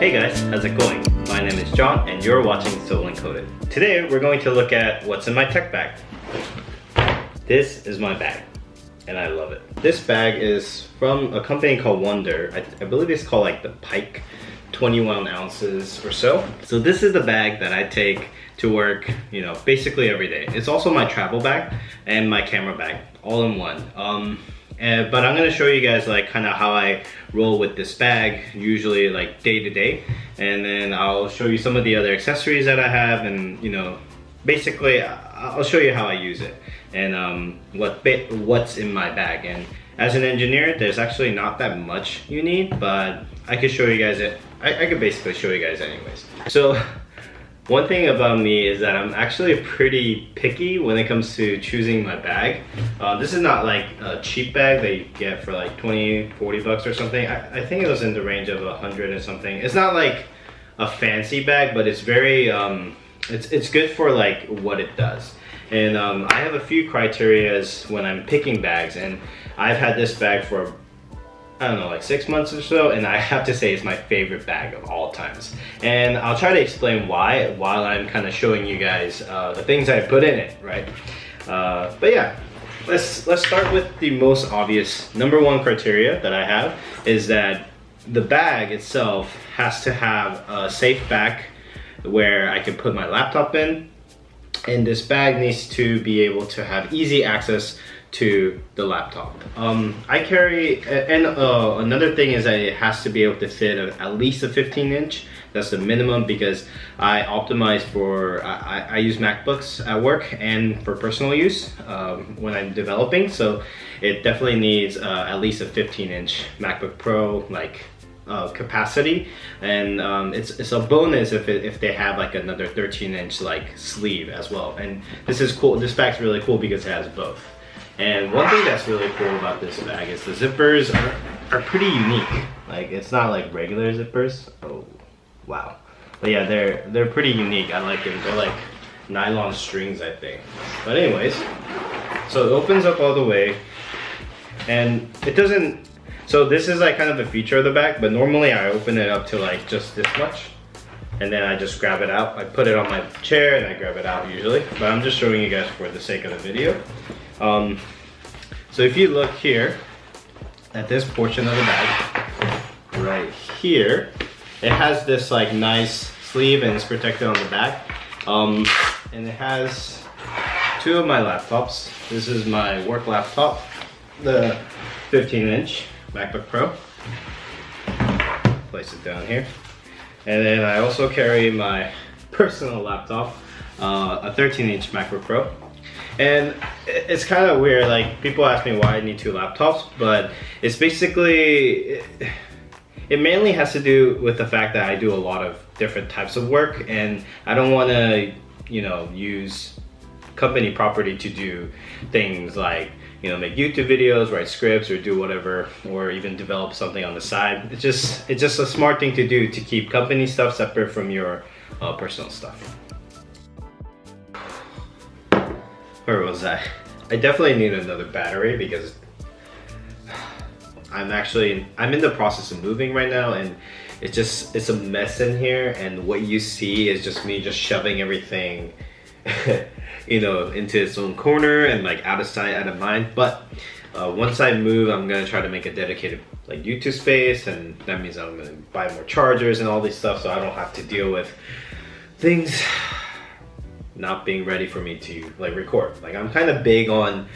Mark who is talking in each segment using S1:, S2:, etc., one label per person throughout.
S1: Hey guys, how's it going? My name is John and you're watching Soul Encoded. Today we're going to look at what's in my tech bag. This is my bag and I love it. This bag is from a company called Wonder. I believe it's called like the Pike, 21 ounces or so. So this is the bag that I take to work, you know, basically every day. It's also my travel bag and my camera bag all in one. But I'm gonna show you guys like kind of how I roll with this bag, usually like day to day, and then I'll show you some of the other accessories that I have, and you know, basically I'll show you how I use it and what's in my bag. And as an engineer, there's actually not that much you need, but I could show you guys it. I could basically show you guys anyways. So one thing about me is that I'm actually pretty picky when it comes to choosing my bag. This is not like a cheap bag that you get for like 20, 40 bucks or something. I think it was in the range of 100 or something. It's not like a fancy bag, but it's very, it's good for like what it does. And I have a few criterias when I'm picking bags, and I've had this bag for I don't know, like 6 months or so, and I have to say it's my favorite bag of all times. And I'll try to explain why while I'm kind of showing you guys the things I put in it, right? But yeah, let's start with the most obvious number one criteria that I have is that the bag itself has to have a safe back where I can put my laptop in, and this bag needs to be able to have easy access to the laptop. I carry, and another thing is that it has to be able to fit at least a 15-inch. That's the minimum, because I optimize for, I use MacBooks at work and for personal use when I'm developing. So it definitely needs at least a 15-inch MacBook Pro like capacity, and it's a bonus if they have like another 13-inch like sleeve as well. And this is cool. This bag's really cool because it has both. And one thing that's really cool about this bag is the zippers are pretty unique. Like, it's not like regular zippers. Oh, wow. But yeah, they're pretty unique. I like them. They're like nylon strings, I think. But anyways, so it opens up all the way, and it doesn't, so this is like kind of a feature of the bag, but normally I open it up to like just this much, and then I just grab it out. I put it on my chair and I grab it out usually, but I'm just showing you guys for the sake of the video. So if you look here at this portion of the bag, right here, it has this like nice sleeve and it's protected on the back. And it has two of my laptops. This is my work laptop, the 15-inch MacBook Pro. Place it down here. And then I also carry my personal laptop, a 13-inch MacBook Pro. And it's kind of weird, like people ask me why I need two laptops, but it's basically, it mainly has to do with the fact that I do a lot of different types of work, and I don't want to, you know, use company property to do things like, you know, make YouTube videos, write scripts, or do whatever, or even develop something on the side. It's just a smart thing to do to keep company stuff separate from your personal stuff. Where was I? I definitely need another battery because I'm in the process of moving right now, and it's a mess in here, and what you see is just me just shoving everything you know, into its own corner and like out of sight, out of mind. But once I move, I'm gonna try to make a dedicated like YouTube space, and that means I'm gonna buy more chargers and all this stuff, so I don't have to deal with things not being ready for me to like record. Like, I'm kind of big on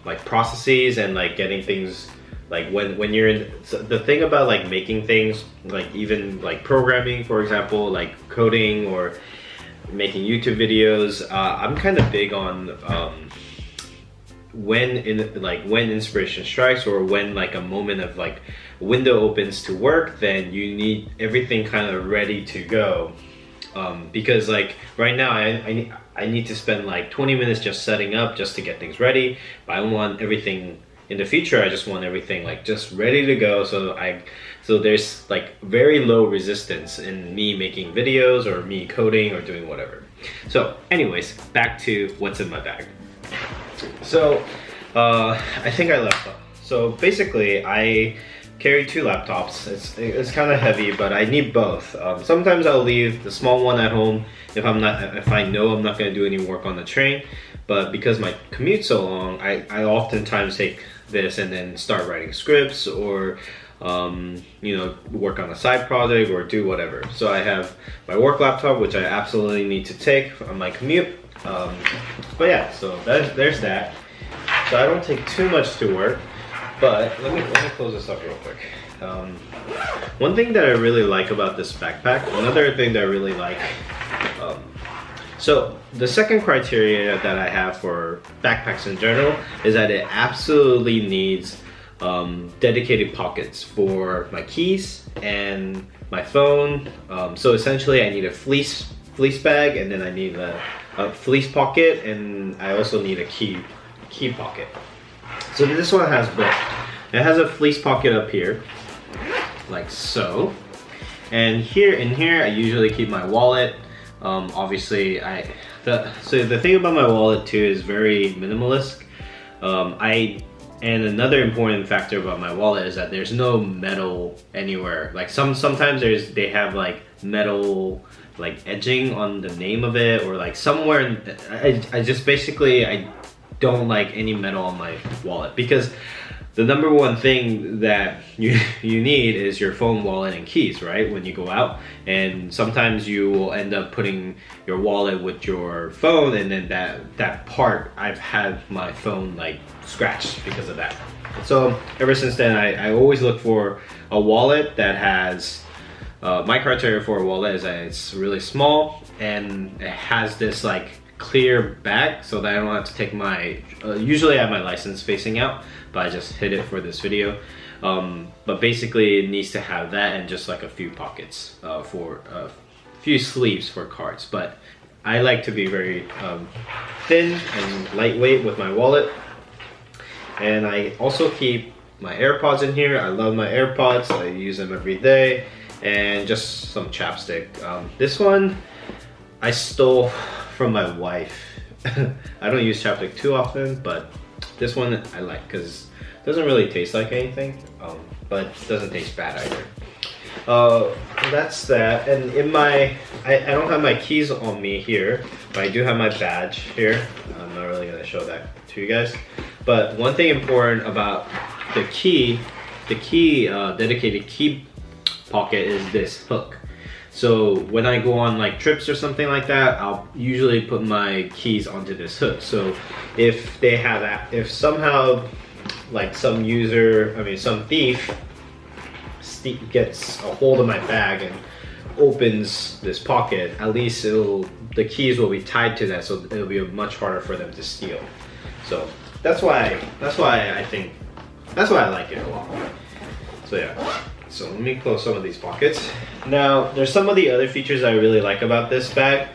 S1: like processes and like getting things like when you're in, so the thing about like making things, like even like programming, for example, like coding or making YouTube videos, I'm kind of big on when inspiration strikes, or when like a moment of like window opens to work, then you need everything kind of ready to go. Because like right now I need to spend like 20 minutes just setting up just to get things ready, but I want everything in the future. I just want everything like just ready to go, so there's like very low resistance in me making videos or me coding or doing whatever. So anyways, back to what's in my bag. So I think I left off. So basically I carry 2 laptops. It's kind of heavy, but I need both. Sometimes I'll leave the small one at home if I know I'm not going to do any work on the train. But because my commute's so long, I oftentimes take this and then start writing scripts or you know, work on a side project or do whatever. So I have my work laptop, which I absolutely need to take on my commute. But yeah, so there's that. So I don't take too much to work, but let me close this up real quick. One thing that I really like about this backpack, another thing that I really like, so the second criteria that I have for backpacks in general is that it absolutely needs dedicated pockets for my keys and my phone. So essentially I need a fleece bag, and then I need a fleece pocket, and I also need a key pocket. So this one has both. It has a fleece pocket up here, like so. And in here I usually keep my wallet. Obviously so the thing about my wallet too is very minimalist. And another important factor about my wallet is that there's no metal anywhere. Like sometimes they have like metal like edging on the name of it, or like somewhere. I just basically I don't like any metal on my wallet, because the number one thing that you need is your phone, wallet, and keys, right? When you go out, and sometimes you will end up putting your wallet with your phone, and then that part, I've had my phone like scratched because of that. So ever since then, I always look for a wallet that has, my criteria for a wallet is that it's really small and it has this like clear back, so that I don't have to take my, usually I have my license facing out, but I just hid it for this video. But basically it needs to have that and just like a few pockets for a few sleeves for cards. But I like to be very thin and lightweight with my wallet. And I also keep my AirPods in here. I love my AirPods, I use them every day. And just some chapstick. This one I stole from my wife. I don't use chapstick too often, but this one I like because it doesn't really taste like anything, but it doesn't taste bad either. That's that. And in my, I don't have my keys on me here, but I do have my badge here. I'm not really gonna show that to you guys. But one thing important about the dedicated key pocket is this hook. So when I go on like trips or something like that, I'll usually put my keys onto this hook. So if they have that, if somehow like some thief gets a hold of my bag and opens this pocket, at least the keys will be tied to that, so it'll be much harder for them to steal. So that's why I like it a lot. So yeah. So let me close some of these pockets. Now, there's some of the other features I really like about this bag.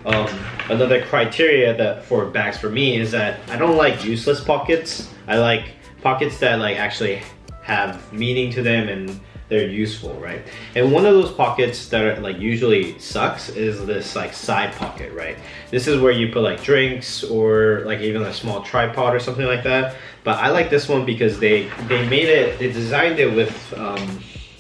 S1: Another criteria for bags for me is that I don't like useless pockets. I like pockets that like actually have meaning to them and they're useful, right? And one of those pockets that are, like usually sucks is this like side pocket, right? This is where you put like drinks or like even a small tripod or something like that. But I like this one because they designed it with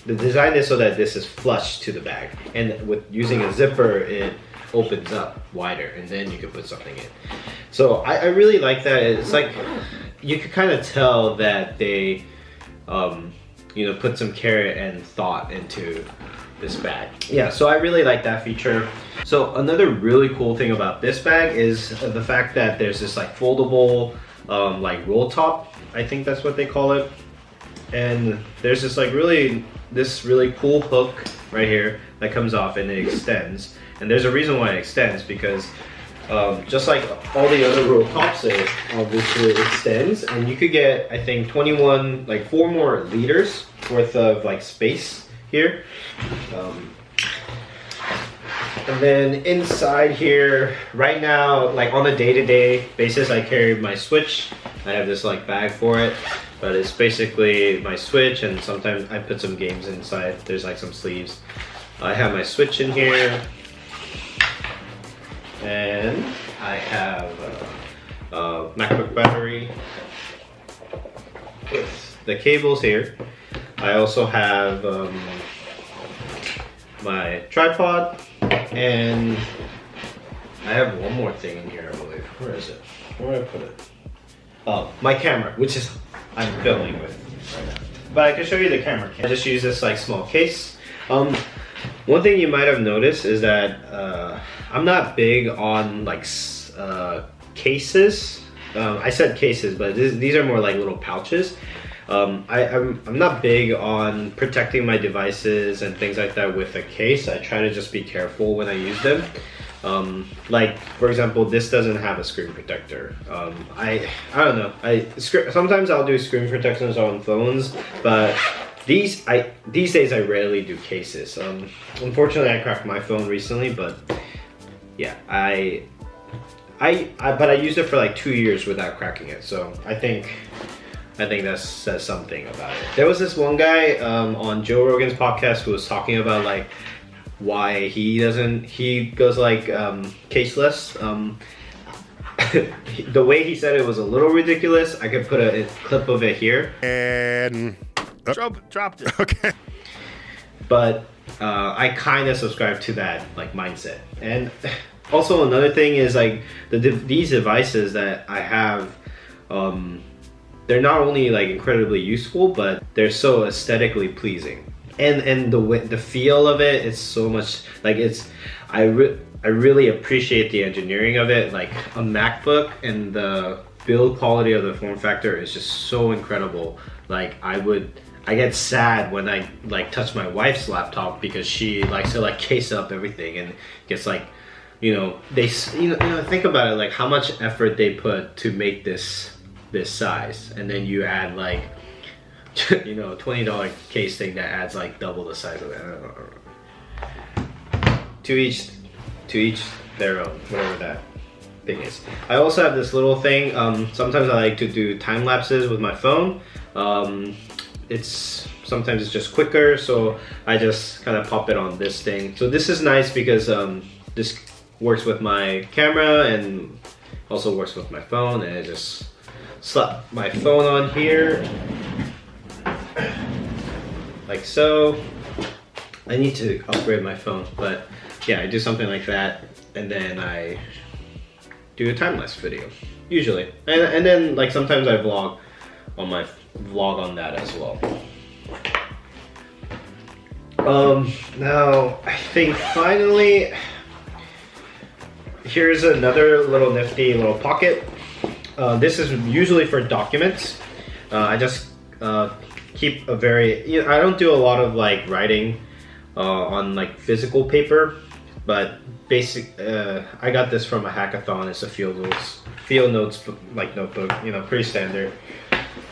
S1: they designed it so that this is flush to the bag, and with using a zipper it opens up wider and then you can put something in. So I really like that. It's like you can kind of tell that they you know, put some care and thought into this bag. Yeah, so I really like that feature. So another really cool thing about this bag is the fact that there's this like foldable like roll top, I think that's what they call it. And there's this like really cool hook right here that comes off and it extends. And there's a reason why it extends, because just like all the other roll tops, it obviously extends, and you could get, I think, 4 more liters worth of like space here. And then inside here, right now, like on a day-to-day basis, I carry my Switch. I have this like bag for it, but it's basically my Switch, and sometimes I put some games inside. There's like some sleeves. I have my Switch in here, and I have a MacBook battery with the cables here. I also have my tripod, and I have one more thing in here, I believe. Where is it? Where did I put it? Oh, my camera, which is I'm filming with right now. But I can show you the camera. I just use this like small case. One thing you might have noticed is that I'm not big on like cases. I said cases, but these are more like little pouches. I'm not big on protecting my devices and things like that with a case. I try to just be careful when I use them. Like for example, this doesn't have a screen protector. I don't know. Sometimes I'll do screen protections on phones, but these days I rarely do cases. Unfortunately, I cracked my phone recently, but yeah, but I used it for like 2 years without cracking it. So I think that says something about it. There was this one guy on Joe Rogan's podcast who was talking about like why he goes like caseless. The way he said it was a little ridiculous. I could put a clip of it here.
S2: And dropped it. Okay.
S1: But I kind of subscribe to that like mindset. And also another thing is like these devices that I have, they're not only like incredibly useful, but they're so aesthetically pleasing. And the feel of it is so much like I really appreciate the engineering of it. Like a MacBook and the build quality of the form factor is just so incredible. Like I get sad when I like touch my wife's laptop because she likes to like case up everything and gets like, think about it, like how much effort they put to make this size, and then you add like $20 case thing that adds like double the size of it. To each their own, whatever that thing is. I also have this little thing. Sometimes I like to do time lapses with my phone. Sometimes it's just quicker, so I just kind of pop it on this thing. So this is nice because this works with my camera and also works with my phone, and I just slap my phone on here like so. I need to upgrade my phone, but yeah, I do something like that, and then I do a time-lapse video usually, and then like sometimes I vlog on that as well. Now I think finally here's another little nifty little pocket. This is usually for documents. I just keep a very, I don't do a lot of like writing on like physical paper, but I got this from a hackathon. It's a field notes like notebook, pretty standard.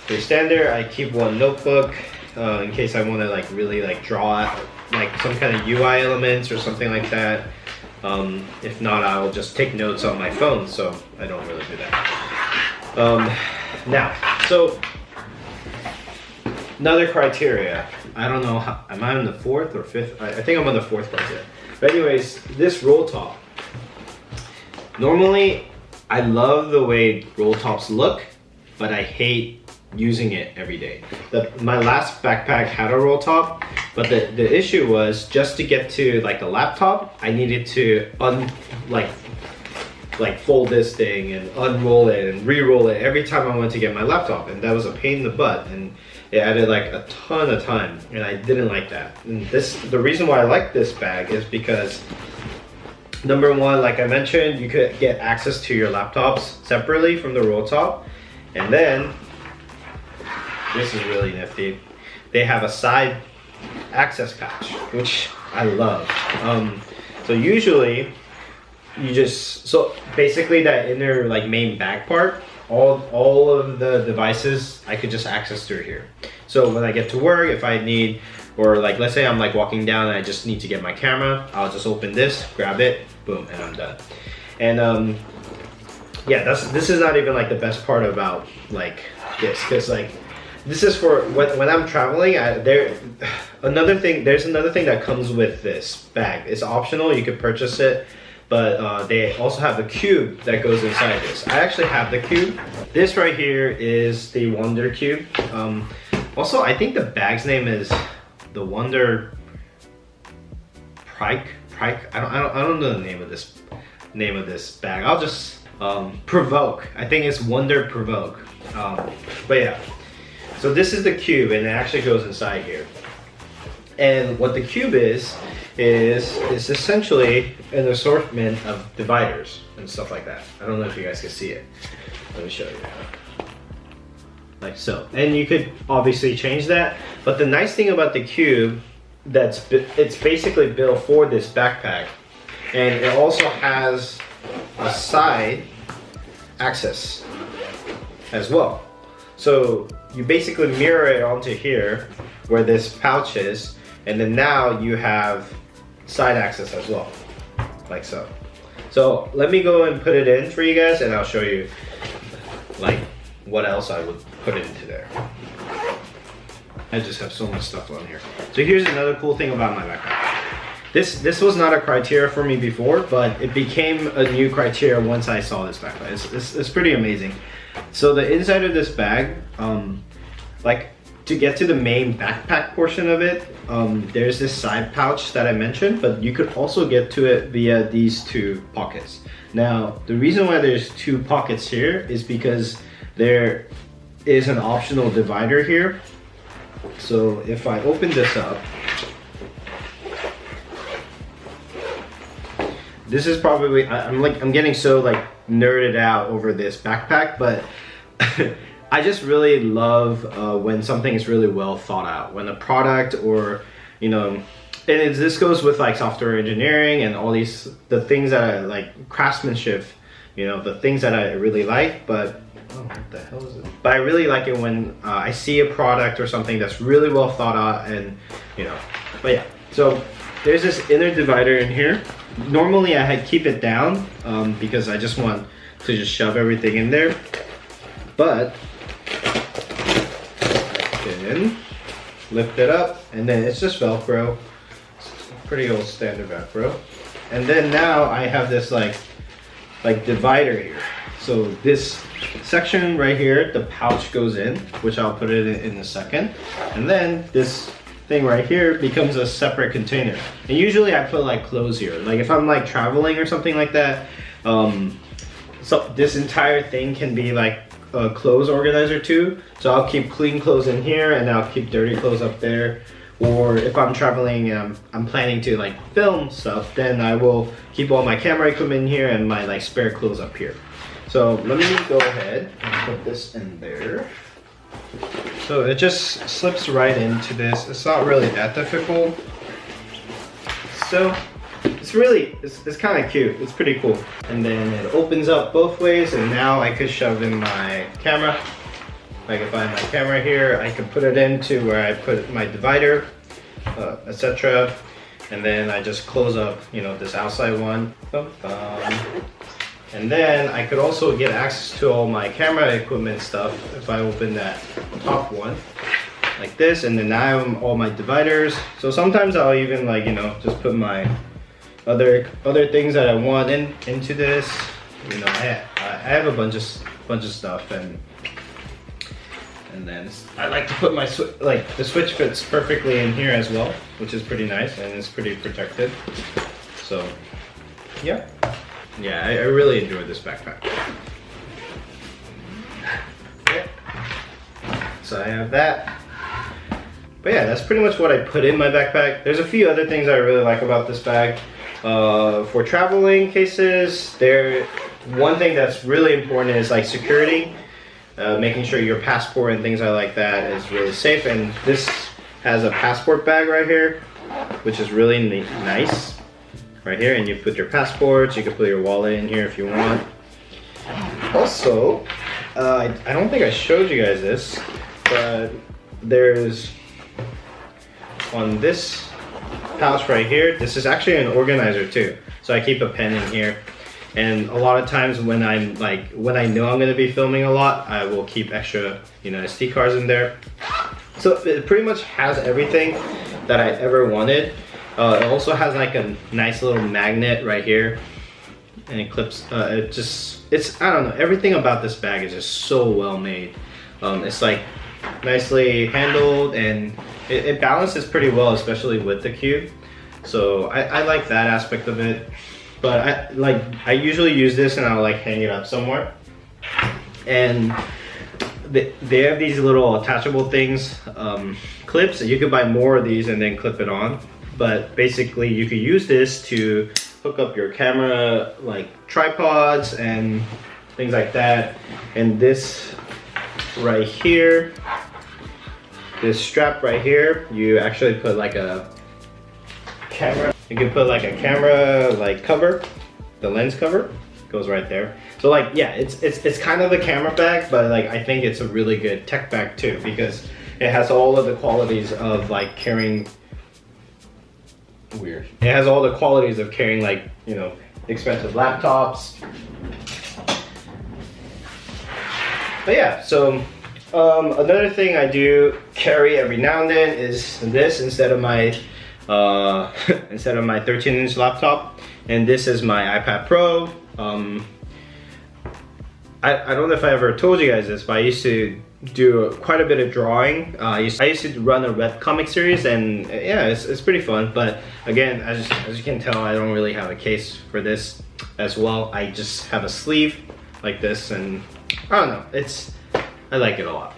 S1: I keep one notebook in case I want to like really like draw out like some kind of UI elements or something like that. If not, I'll just take notes on my phone, so I don't really do that. Now, so another criteria. I don't know, am I on the 4th or 5th? I think I'm on the 4th criteria. But anyways, this roll top. Normally, I love the way roll tops look, but I hate using it every day. My last backpack had a roll top, but the issue was just to get to like the laptop, I needed to fold this thing and unroll it and re-roll it every time I went to get my laptop, and that was a pain in the butt, and it added like a ton of time, and I didn't like that. And the reason why I like this bag is because number one, like I mentioned, you could get access to your laptops separately from the roll top, and then this is really nifty. They have a side access pouch, which I love. So usually so basically that inner like main bag part, all of the devices I could just access through here. So when I get to work, if I need, or like let's say I'm like walking down and I just need to get my camera, I'll just open this, grab it, boom, and I'm done. And yeah, this is not even like the best part about like this, because like this is for when I'm traveling. There's another thing that comes with this bag. It's optional, you could purchase it, but they also have the cube that goes inside this. I actually have the cube. This right here is the Wonder Cube. Also, I think the bag's name is the Wonder Prike. I don't know the name of this bag. I'll just Provoke. I think it's Wonder Provoke. But yeah. So this is the cube, and it actually goes inside here. And what the cube is essentially an assortment of dividers and stuff like that. I don't know if you guys can see it. Let me show you. Like so. And you could obviously change that. But the nice thing about the cube, it's basically built for this backpack. And it also has a side access as well. So you basically mirror it onto here where this pouch is, and then now you have side access as well, like so. So let me go and put it in for you guys, and I'll show you like what else I would put into there. I just have so much stuff on here. So here's another cool thing about my backpack. This was not a criteria for me before, but it became a new criteria once I saw this backpack. It's pretty amazing. So the inside of this bag, like to get to the main backpack portion of it, there's this side pouch that I mentioned, but you could also get to it via these two pockets. Now, the reason why there's two pockets here is because there is an optional divider here. So if I open this up, this is probably, I'm getting so like nerded out over this backpack, but I just really love when something is really well thought out. When a product, or you know, and this goes with like software engineering and all these, the things that I like, craftsmanship, you know, the things that I really like. But oh, what the hell is it? But I really like it when I see a product or something that's really well thought out, and you know. But yeah, so there's this inner divider in here. Normally I keep it down because I just want to just shove everything in there, but I can lift it up, and then it's just Velcro. It's pretty old standard Velcro. And then now I have this like divider here. So this section right here, the pouch goes in, which I'll put it in a second. And then this thing right here becomes a separate container. And usually I put like clothes here. Like if I'm like traveling or something like that, so this entire thing can be like a clothes organizer too. So I'll keep clean clothes in here, and I'll keep dirty clothes up there. Or if I'm traveling and I'm planning to like film stuff, then I will keep all my camera equipment in here and my like spare clothes up here. So let me go ahead and put this in there. So it just slips right into this. It's not really that difficult. So it's kind of cute. It's pretty cool. And then it opens up both ways, and now I could shove in my camera. Like if I have my camera here, I can put it into where I put my divider, etc. And then I just close up, you know, this outside one. And then I could also get access to all my camera equipment stuff if I open that top one like this. And then now I have all my dividers. So sometimes I'll even like, you know, just put my other things that I want into this. You know, I have a bunch of stuff, and then I like to put my the switch fits perfectly in here as well, which is pretty nice, and it's pretty protected. So yeah. Yeah, I really enjoyed this backpack. Okay. So I have that. But yeah, that's pretty much what I put in my backpack. There's a few other things I really like about this bag. For traveling cases, one thing that's really important is like security. Making sure your passport and things like that is really safe. And this has a passport bag right here, which is really nice. Right here, and you put your passports, you can put your wallet in here if you want. Also, I don't think I showed you guys this, but there's on this pouch right here, this is actually an organizer too. So I keep a pen in here, and a lot of times when I know I'm gonna be filming a lot, I will keep extra, you know, SD cards in there. So it pretty much has everything that I ever wanted. It also has like a nice little magnet right here, and it clips. I don't know, everything about this bag is just so well made. It's like nicely handled, and it balances pretty well, especially with the cube. So I like that aspect of it. But I usually use this and I'll like hang it up somewhere. And they have these little attachable things, clips, and you could buy more of these and then clip it on. But basically you could use this to hook up your camera, like tripods and things like that. And this right here, this strap right here, you actually put like a camera. You can put like a camera like cover, the lens cover goes right there. So like, yeah, it's kind of the camera bag, but like I think it's a really good tech bag too, because it has all of the qualities of like carrying, weird. It has all the qualities of carrying, like, you know, expensive laptops. But yeah, so another thing I do carry every now and then is this instead of my 13-inch laptop, and this is my iPad Pro. I don't know if I ever told you guys this, but I used to do quite a bit of drawing. I used to run a webcomic series, and yeah, it's pretty fun. But again, as you can tell, I don't really have a case for this as well. I just have a sleeve like this, and I don't know, I like it a lot.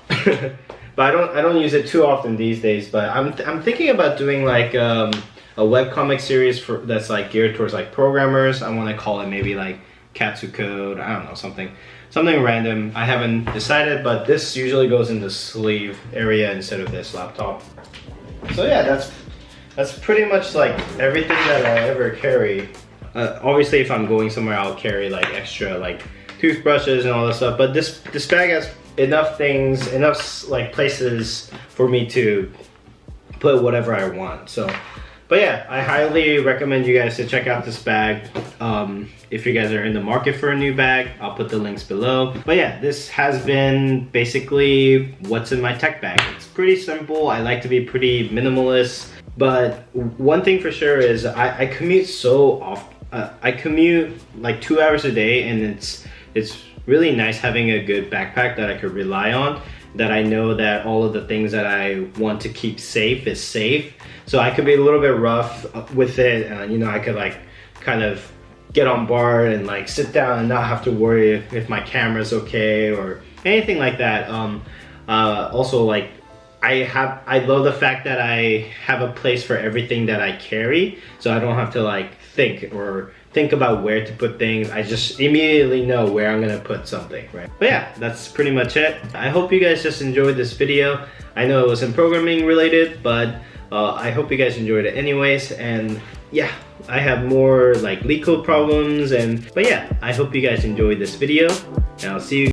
S1: But I don't use it too often these days. But I'm thinking about doing like a webcomic series that's like geared towards like programmers. I want to call it maybe like Katsu Code. I don't know, something random. I haven't decided, but this usually goes in the sleeve area instead of this laptop. So yeah, that's pretty much like everything that I ever carry. Obviously, if I'm going somewhere, I'll carry like extra like toothbrushes and all that stuff. But this bag has enough things, enough like places for me to put whatever I want. So, but yeah, I highly recommend you guys to check out this bag. If you guys are in the market for a new bag, I'll put the links below. But yeah, this has been basically what's in my tech bag. It's pretty simple. I like to be pretty minimalist. But one thing for sure is I commute so often. I commute like 2 hours a day, and it's really nice having a good backpack that I could rely on, that I know that all of the things that I want to keep safe is safe. So I could be a little bit rough with it, and you know, I could like kind of get on board and like sit down and not have to worry if my camera's okay or anything like that. Also, like I love the fact that I have a place for everything that I carry, so I don't have to like think about where to put things. I just immediately know where I'm gonna put something, right? But yeah, that's pretty much it. I hope you guys just enjoyed this video. I know it wasn't programming related, but I hope you guys enjoyed it anyways. And yeah, I have more like LeetCode problems, but yeah, I hope you guys enjoyed this video, and I'll see you